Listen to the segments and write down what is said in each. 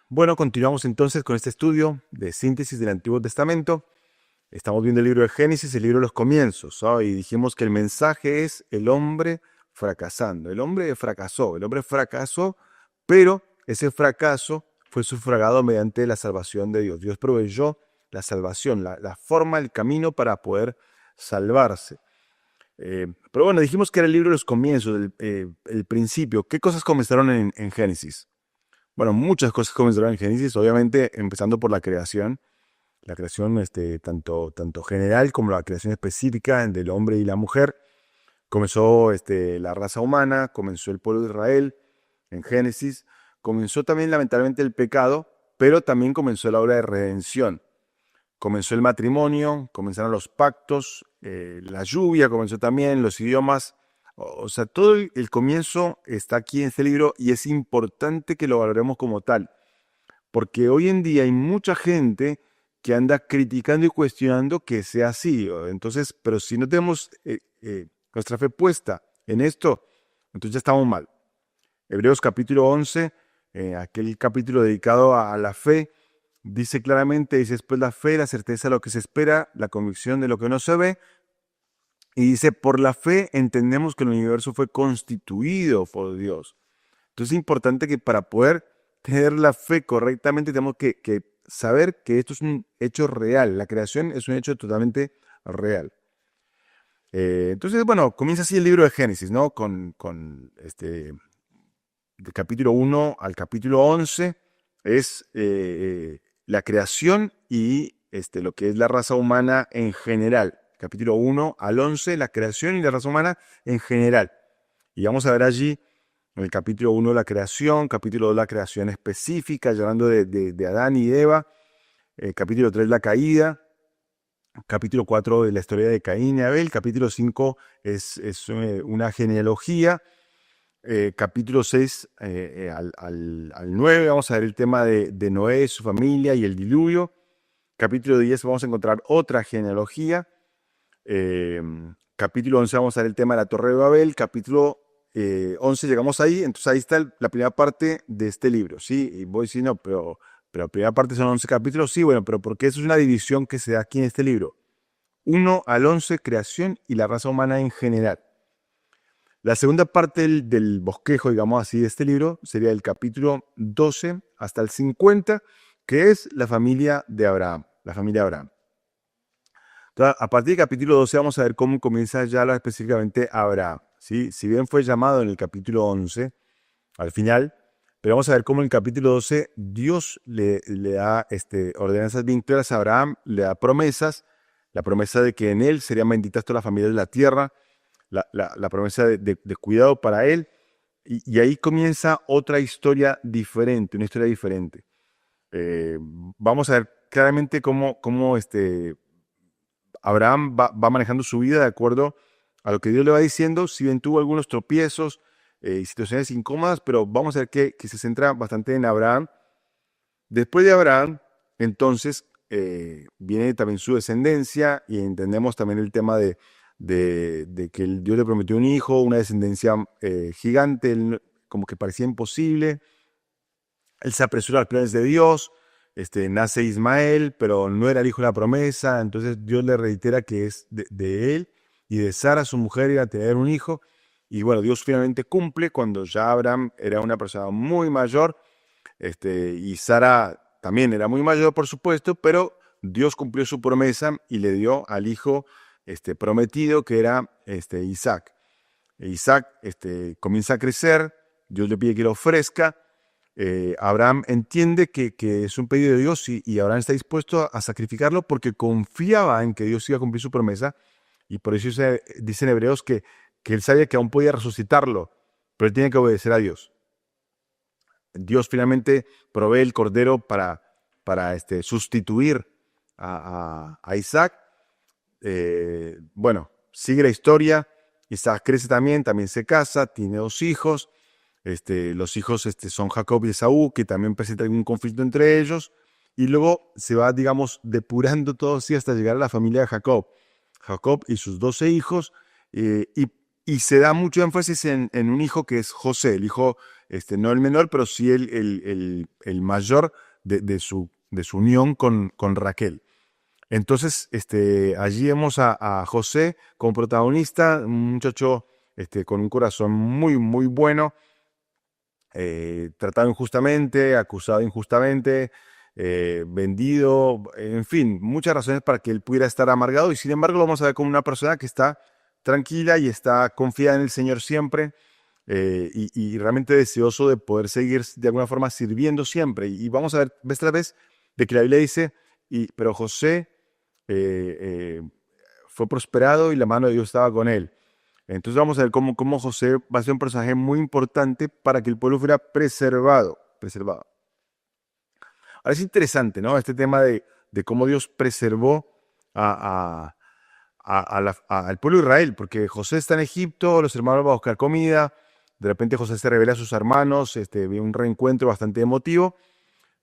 Bueno, continuamos entonces con este estudio de síntesis del Antiguo Testamento. Estamos viendo el libro de Génesis, el libro de los comienzos, ¿no? Y dijimos que el mensaje es el hombre fracasando. El hombre fracasó, pero ese fracaso fue sufragado mediante la salvación de Dios. Dios proveyó la salvación, la forma, el camino para poder salvarse. Pero bueno, dijimos que era el libro de los comienzos, el principio. ¿Qué cosas comenzaron en Génesis? Bueno, muchas cosas comenzaron en Génesis, obviamente empezando por la creación tanto general como la creación específica del hombre y la mujer. Comenzó la raza humana, comenzó el pueblo de Israel en Génesis, comenzó también lamentablemente el pecado, pero también comenzó la obra de redención. Comenzó el matrimonio, comenzaron los pactos, la lluvia comenzó también, los idiomas. O sea, todo el comienzo está aquí en este libro y es importante que lo valoremos como tal, porque hoy en día hay mucha gente que anda criticando y cuestionando que sea así. Entonces, pero si no tenemos nuestra fe puesta en esto, entonces ya estamos mal. Hebreos capítulo 11, aquel capítulo dedicado a la fe, dice claramente, dice después la fe, la certeza de lo que se espera, la convicción de lo que no se ve. Y dice, por la fe entendemos que el universo fue constituido por Dios. Entonces es importante que para poder tener la fe correctamente tenemos que saber que esto es un hecho real. La creación es un hecho totalmente real. Entonces, bueno, comienza así el libro de Génesis, ¿no? Del capítulo 1 al capítulo 11 es la creación y lo que es la raza humana en general. Capítulo 1 al 11, la creación y la raza humana en general. Y vamos a ver allí en el capítulo 1 la creación, capítulo 2 la creación específica, hablando de Adán y Eva, capítulo 3 la caída, capítulo 4 de la historia de Caín y Abel, capítulo 5 es una genealogía, capítulo 6 al 9 vamos a ver el tema de Noé, su familia y el diluvio, capítulo 10 vamos a encontrar otra genealogía, capítulo 11 vamos a ver el tema de la Torre de Babel, capítulo 11 llegamos ahí, entonces ahí está la primera parte de este libro, ¿sí? Y voy a decir, no, pero la primera parte son 11 capítulos, sí, bueno, pero porque eso es una división que se da aquí en este libro. 1 al 11, creación y la raza humana en general. La segunda parte del bosquejo, digamos así, de este libro sería el capítulo 12 hasta el 50, que es la familia de Abraham, la familia de Abraham. Entonces, a partir del capítulo 12 vamos a ver cómo comienza ya específicamente Abraham, ¿sí? Si bien fue llamado en el capítulo 11, al final, pero vamos a ver cómo en el capítulo 12 Dios le da ordenanzas bien claras a Abraham, le da promesas, la promesa de que en él serían benditas todas las familias de la tierra, la promesa de cuidado para él, y ahí comienza otra historia diferente, una historia diferente. Vamos a ver claramente cómo Abraham va manejando su vida de acuerdo a lo que Dios le va diciendo, si bien tuvo algunos tropiezos y situaciones incómodas, pero vamos a ver que se centra bastante en Abraham. Después de Abraham, entonces, viene también su descendencia y entendemos también el tema de que Dios le prometió un hijo, una descendencia gigante, como que parecía imposible. Él se apresura a los planes de Dios, nace Ismael, pero no era el hijo de la promesa, entonces Dios le reitera que es de él y de Sara, su mujer, iba a tener un hijo. Y bueno, Dios finalmente cumple cuando ya Abraham era una persona muy mayor, y Sara también era muy mayor, por supuesto, pero Dios cumplió su promesa y le dio al hijo prometido, que era Isaac. Isaac comienza a crecer, Dios le pide que lo ofrezca. Abraham entiende que es un pedido de Dios y Abraham está dispuesto a sacrificarlo porque confiaba en que Dios iba a cumplir su promesa, y por eso dice en Hebreos que él sabía que aún podía resucitarlo, pero él tiene que obedecer a Dios. Dios finalmente provee el cordero para sustituir a Isaac. Bueno, sigue la historia. Isaac crece también se casa, tiene 2 hijos. Los hijos son Jacob y Esaú, que también presenta algún conflicto entre ellos. Y luego se va, digamos, depurando todo así hasta llegar a la familia de Jacob. Jacob y sus 12 hijos. Y se da mucho énfasis en un hijo que es José, el hijo no el menor, pero sí el mayor de su unión con Raquel. Entonces, allí vemos a José como protagonista, un muchacho con un corazón muy, muy bueno, tratado injustamente, acusado injustamente, vendido, en fin, muchas razones para que él pudiera estar amargado y sin embargo lo vamos a ver como una persona que está tranquila y está confiada en el Señor siempre y realmente deseoso de poder seguir de alguna forma sirviendo siempre. Y vamos a ver vez tras vez de que la Biblia dice, pero José eh, eh, fue prosperado y la mano de Dios estaba con él. Entonces vamos a ver cómo José va a ser un personaje muy importante para que el pueblo fuera preservado. Ahora es interesante, ¿no? Este tema de cómo Dios preservó al pueblo de Israel, porque José está en Egipto, los hermanos van a buscar comida, de repente José se revela a sus hermanos, ve un reencuentro bastante emotivo,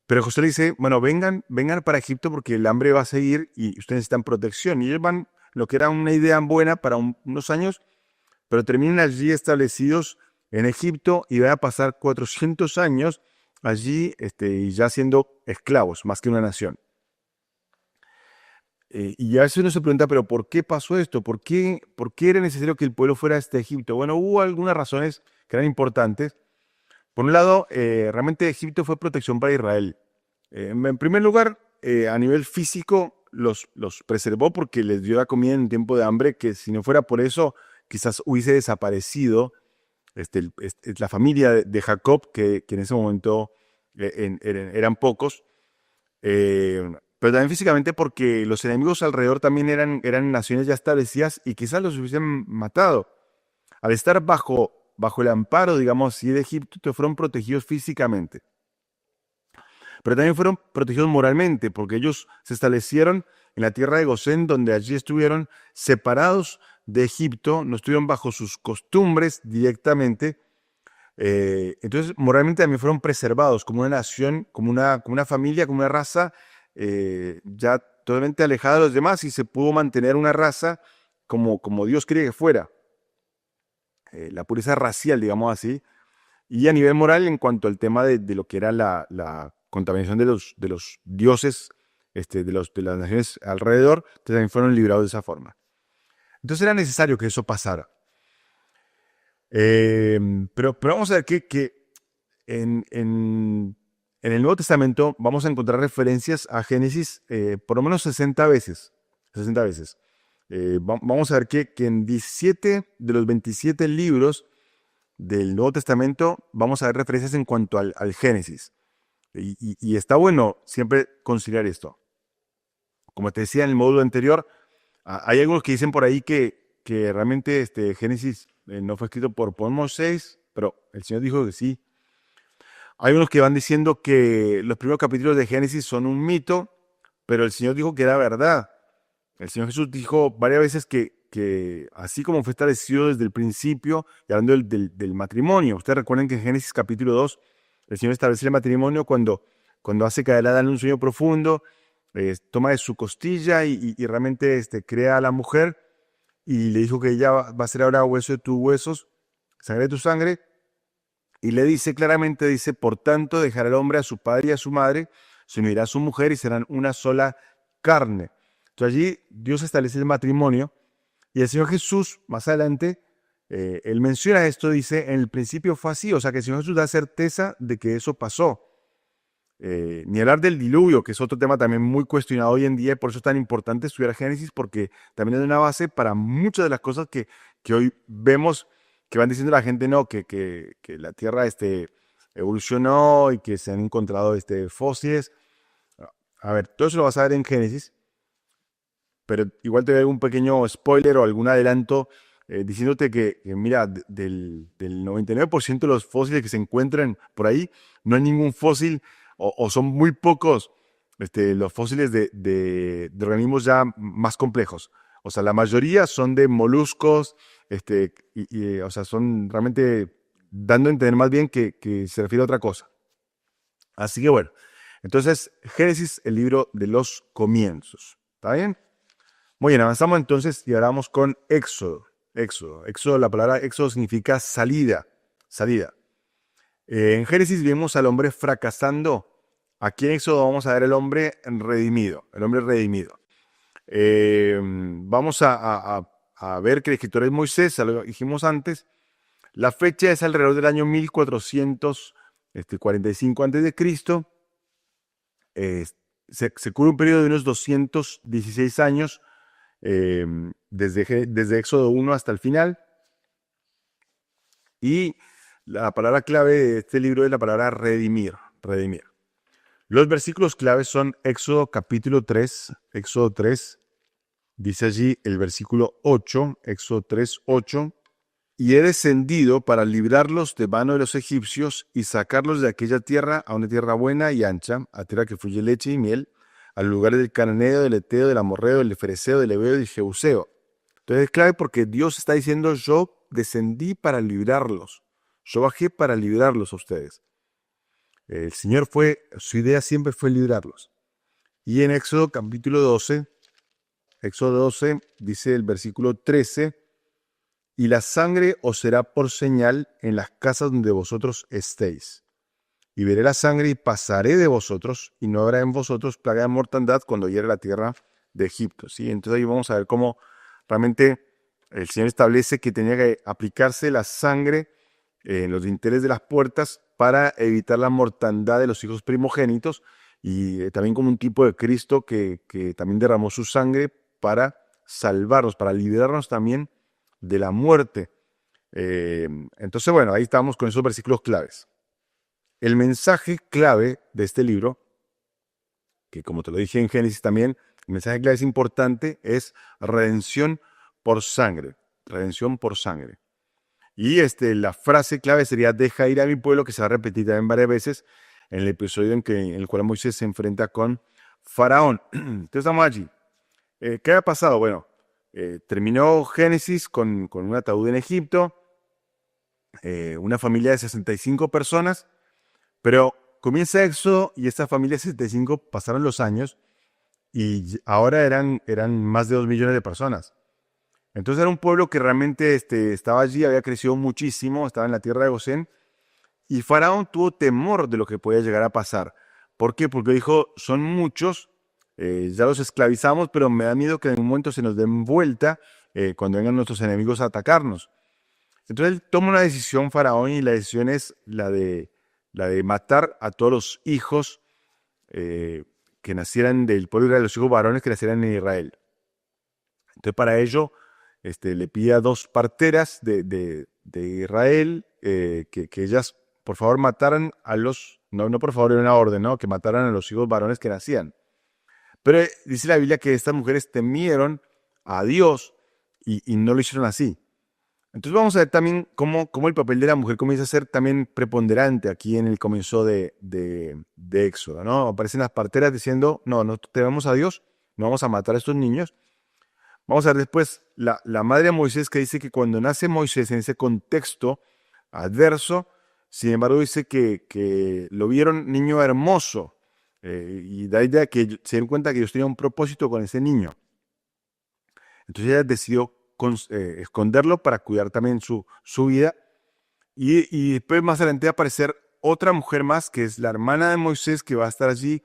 pero José le dice, bueno, vengan para Egipto porque el hambre va a seguir y ustedes necesitan protección. Y ellos van, lo que era una idea buena para unos años, pero terminan allí establecidos en Egipto y van a pasar 400 años allí y ya siendo esclavos, más que una nación. Y a veces uno se pregunta, pero ¿por qué pasó esto? ¿Por qué era necesario que el pueblo fuera a Egipto? Bueno, hubo algunas razones que eran importantes. Por un lado, realmente Egipto fue protección para Israel. En primer lugar, a nivel físico, los preservó porque les dio la comida en un tiempo de hambre que si no fuera por eso, quizás hubiese desaparecido la familia de Jacob, que en ese momento eran pocos. Pero también físicamente porque los enemigos alrededor también eran naciones ya establecidas y quizás los hubiesen matado. Al estar bajo el amparo, digamos así, de Egipto, fueron protegidos físicamente. Pero también fueron protegidos moralmente, porque ellos se establecieron en la tierra de Gosén, donde allí estuvieron separados de Egipto, no estuvieron bajo sus costumbres directamente. Entonces, moralmente también fueron preservados como una nación, como una familia, como una raza ya totalmente alejada de los demás y se pudo mantener una raza como Dios quería que fuera. La pureza racial, digamos así, y a nivel moral en cuanto al tema de lo que era la contaminación de los dioses, de las naciones alrededor, también fueron librados de esa forma. Entonces era necesario que eso pasara. Pero vamos a ver que en el Nuevo Testamento vamos a encontrar referencias a Génesis por lo menos 60 veces. 60 veces. Vamos a ver que en 17 de los 27 libros del Nuevo Testamento vamos a ver referencias en cuanto al Génesis. Y está bueno siempre considerar esto. Como te decía en el módulo anterior, hay algunos que dicen por ahí que realmente Génesis no fue escrito por Moisés, pero el Señor dijo que sí. Hay unos que van diciendo que los primeros capítulos de Génesis son un mito, pero el Señor dijo que era verdad. El Señor Jesús dijo varias veces que así como fue establecido desde el principio, y hablando del matrimonio, ustedes recuerden que en Génesis capítulo 2, el Señor establece el matrimonio cuando hace caer a Adán en un sueño profundo, toma de su costilla y realmente crea a la mujer y le dijo que ella va a ser ahora hueso de tus huesos, sangre de tu sangre, y le dice claramente, dice, por tanto dejará el hombre a su padre y a su madre, se unirá a su mujer y serán una sola carne. Entonces allí Dios establece el matrimonio y el Señor Jesús, más adelante, él menciona esto, dice, en el principio fue así, o sea que el Señor Jesús da certeza de que eso pasó. Ni hablar del diluvio, que es otro tema también muy cuestionado hoy en día, y por eso es tan importante estudiar Génesis, porque también es una base para muchas de las cosas que hoy vemos que van diciendo la gente, no, que la Tierra evolucionó y que se han encontrado fósiles. A ver, todo eso lo vas a ver en Génesis, pero igual te doy un pequeño spoiler o algún adelanto diciéndote que, mira, del 99% de los fósiles que se encuentran por ahí, no hay ningún fósil o son muy pocos los fósiles de organismos ya más complejos. O sea, la mayoría son de moluscos, o sea, son realmente dando a entender más bien que se refiere a otra cosa. Así que bueno, entonces Génesis, el libro de los comienzos. ¿Está bien? Muy bien, avanzamos entonces y ahora vamos con Éxodo. Éxodo, la palabra Éxodo significa salida, salida. En Génesis vemos al hombre fracasando. Aquí en Éxodo vamos a ver el hombre redimido, el hombre redimido. Vamos a ver que el escritor es Moisés, ya lo dijimos antes. La fecha es alrededor del año 1445 a.C. Eh, se cubre un periodo de unos 216 años eh, desde Éxodo 1 hasta el final. Y la palabra clave de este libro es la palabra redimir, redimir. Los versículos claves son Éxodo capítulo 3, Éxodo 3, dice allí el versículo 8, Éxodo 3, 8. Y he descendido para librarlos de mano de los egipcios y sacarlos de aquella tierra a una tierra buena y ancha, a tierra que fluye leche y miel, al lugar del cananeo, del eteo, del amorreo, del fereceo, del heveo y del jebuseo. Entonces es clave porque Dios está diciendo: yo descendí para librarlos, yo bajé para librarlos a ustedes. El Señor su idea siempre fue librarlos. Y en Éxodo capítulo 12, Éxodo 12 dice el versículo 13: y la sangre os será por señal en las casas donde vosotros estéis. Y veré la sangre y pasaré de vosotros, y no habrá en vosotros plaga de mortandad cuando hiere la tierra de Egipto. ¿Sí? Entonces ahí vamos a ver cómo realmente el Señor establece que tenía que aplicarse la sangre en los dinteles de las puertas para evitar la mortandad de los hijos primogénitos, y también como un tipo de Cristo que también derramó su sangre para salvarnos, para liberarnos también de la muerte. Entonces, bueno, ahí estamos con esos versículos claves. El mensaje clave de este libro, que como te lo dije en Génesis también, el mensaje clave es importante, es redención por sangre. Redención por sangre. Y la frase clave sería: deja ir a mi pueblo, que se va a repetir también varias veces en el episodio en el cual Moisés se enfrenta con Faraón. Entonces estamos allí. ¿Qué ha pasado? Bueno, terminó Génesis con un ataúd en Egipto, una familia de 65 personas, pero comienza Éxodo y esta familia de 65 pasaron los años y ahora eran más de 2 millones de personas. Entonces era un pueblo que realmente estaba allí, había crecido muchísimo, estaba en la tierra de Gosén, y Faraón tuvo temor de lo que podía llegar a pasar. ¿Por qué? Porque dijo: son muchos, ya los esclavizamos, pero me da miedo que en un momento se nos den vuelta cuando vengan nuestros enemigos a atacarnos. Entonces él toma una decisión, Faraón, y la decisión es la de matar a todos los hijos que nacieran del pueblo de Israel, los hijos varones que nacieran en Israel. Entonces para ello le pide a 2 parteras de Israel que ellas por favor mataran a los, no por favor, era una orden, ¿no? Que mataran a los hijos varones que nacían. Pero dice la Biblia que estas mujeres temieron a Dios y no lo hicieron así. Entonces vamos a ver también cómo el papel de la mujer comienza a ser también preponderante aquí en el comienzo de Éxodo, ¿no? Aparecen las parteras diciendo: no tememos a Dios, no vamos a matar a estos niños. Vamos a ver después la madre de Moisés, que dice que cuando nace Moisés en ese contexto adverso, sin embargo dice que lo vieron niño hermoso, y da idea que se dieron cuenta que Dios tenía un propósito con ese niño. Entonces ella decidió esconderlo para cuidar también su vida. Y después más adelante va a aparecer otra mujer más, que es la hermana de Moisés, que va a estar allí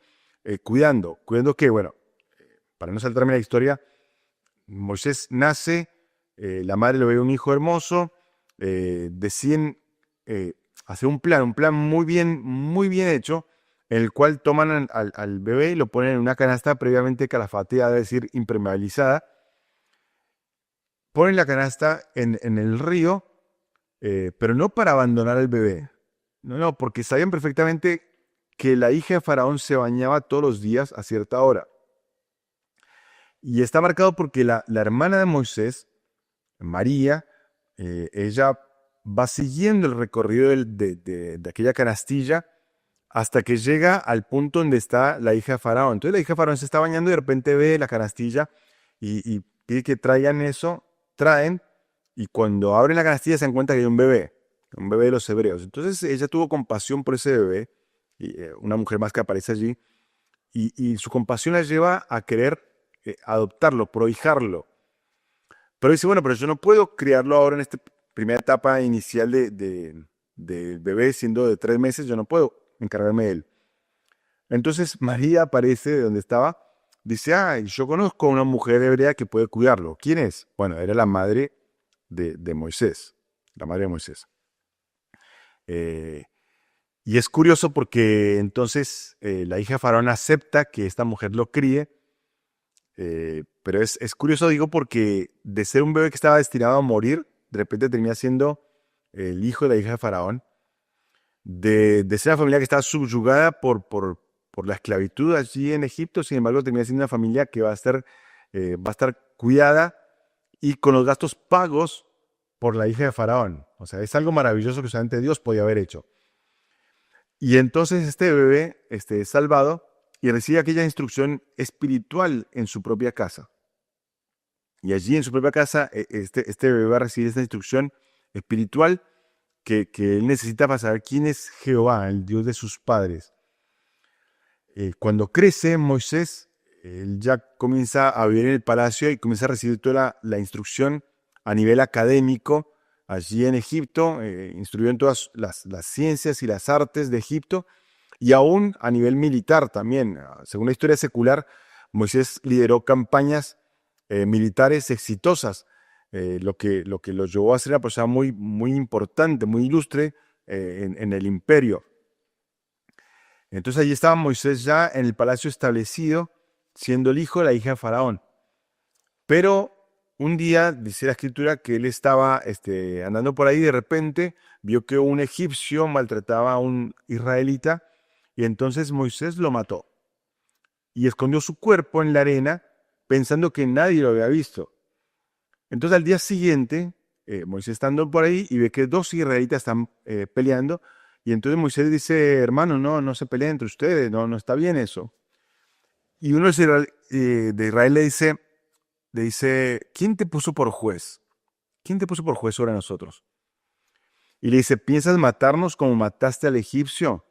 cuidando. ¿Cuidando qué? Bueno, para no saltarme la historia, Moisés nace, la madre le ve un hijo hermoso, deciden hacer un plan muy bien hecho, en el cual toman al bebé y lo ponen en una canasta previamente calafateada, es decir, impermeabilizada. Ponen la canasta en el río, pero no para abandonar al bebé. No, porque sabían perfectamente que la hija de Faraón se bañaba todos los días a cierta hora. Y está marcado porque la hermana de Moisés, María, ella va siguiendo el recorrido de aquella canastilla hasta que llega al punto donde está la hija de Faraón. Entonces la hija de Faraón se está bañando y de repente ve la canastilla y pide que traigan eso, traen, y cuando abren la canastilla se dan cuenta que hay un bebé de los hebreos. Entonces ella tuvo compasión por ese bebé, y, una mujer más que aparece allí, y su compasión la lleva a querer adoptarlo, prohijarlo. Pero dice: bueno, pero yo no puedo criarlo ahora en esta primera etapa inicial del bebé siendo de 3 meses, yo no puedo encargarme de él. Entonces María aparece de donde estaba, dice, yo conozco a una mujer hebrea que puede cuidarlo. ¿Quién es? Bueno, era la madre de Moisés, la madre de Moisés. Eh, y es curioso porque entonces la hija de Faraón acepta que esta mujer lo críe, pero es curioso, digo, porque de ser un bebé que estaba destinado a morir, de repente termina siendo el hijo de la hija de Faraón, de ser una familia que estaba subyugada por la esclavitud allí en Egipto, sin embargo termina siendo una familia que va a estar cuidada y con los gastos pagos por la hija de Faraón. O sea, es algo maravilloso que solamente Dios podía haber hecho. Y entonces este bebé es salvado y recibe aquella instrucción espiritual en su propia casa. Y allí en su propia casa, este bebé va a recibir esta instrucción espiritual que él necesita para saber quién es Jehová, el Dios de sus padres. Cuando crece Moisés, él ya comienza a vivir en el palacio y comienza a recibir toda la instrucción a nivel académico allí en Egipto, instruyó en todas las ciencias y las artes de Egipto y aún a nivel militar también. Según la historia secular, Moisés lideró campañas militares exitosas, lo que lo llevó a ser una persona muy, muy importante, muy ilustre en el imperio. Entonces allí estaba Moisés ya en el palacio establecido, siendo el hijo de la hija de Faraón. Pero un día, dice la escritura, que él estaba andando por ahí y de repente vio que un egipcio maltrataba a un israelita y entonces Moisés lo mató y escondió su cuerpo en la arena pensando que nadie lo había visto. Entonces al día siguiente, Moisés está andando por ahí y ve que 2 israelitas están peleando y entonces Moisés dice, hermano, no se peleen entre ustedes, no está bien eso. Y uno de Israel le dice, ¿quién te puso por juez? ¿Quién te puso por juez sobre nosotros? Y le dice, ¿piensas matarnos como mataste al egipcio?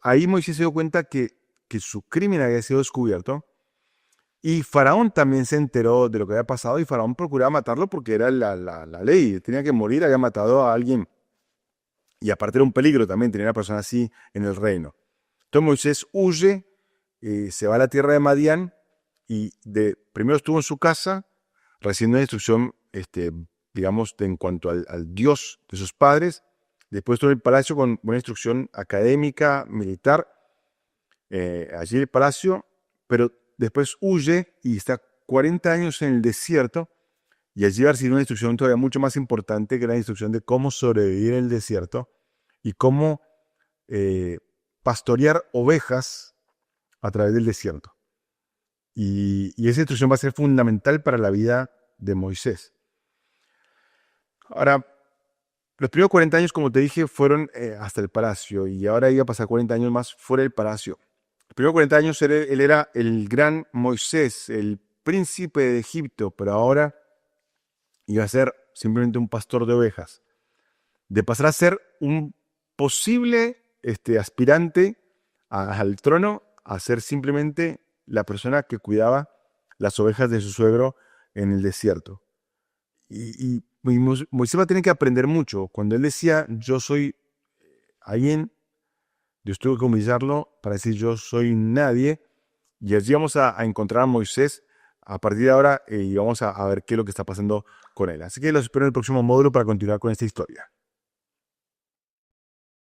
Ahí Moisés se dio cuenta que su crimen había sido descubierto y Faraón también se enteró de lo que había pasado y Faraón procuraba matarlo porque era la ley, tenía que morir, había matado a alguien. Y aparte era un peligro también tener a una persona así en el reino. Entonces Moisés huye, se va a la tierra de Madián y primero estuvo en su casa recibiendo una instrucción, digamos, en cuanto al Dios de sus padres. Después estuvo en el palacio con una instrucción académica, militar, allí en el palacio, pero después huye y está 40 años en el desierto y allí va a recibir una instrucción todavía mucho más importante, que era la instrucción de cómo sobrevivir en el desierto y cómo pastorear ovejas a través del desierto. Y esa instrucción va a ser fundamental para la vida de Moisés. Ahora, los primeros 40 años, como te dije, fueron hasta el palacio y ahora iba a pasar 40 años más fuera del palacio. Los primeros 40 años él era el gran Moisés, el príncipe de Egipto, pero ahora iba a ser simplemente un pastor de ovejas. De pasar a ser un posible aspirante al trono, a ser simplemente la persona que cuidaba las ovejas de su suegro en el desierto. Y Moisés va a tener que aprender mucho. Cuando él decía, yo soy alguien, Dios tuvo que humillarlo para decir, yo soy nadie. Y allí vamos a encontrar a Moisés a partir de ahora y vamos a ver qué es lo que está pasando con él. Así que los espero en el próximo módulo para continuar con esta historia.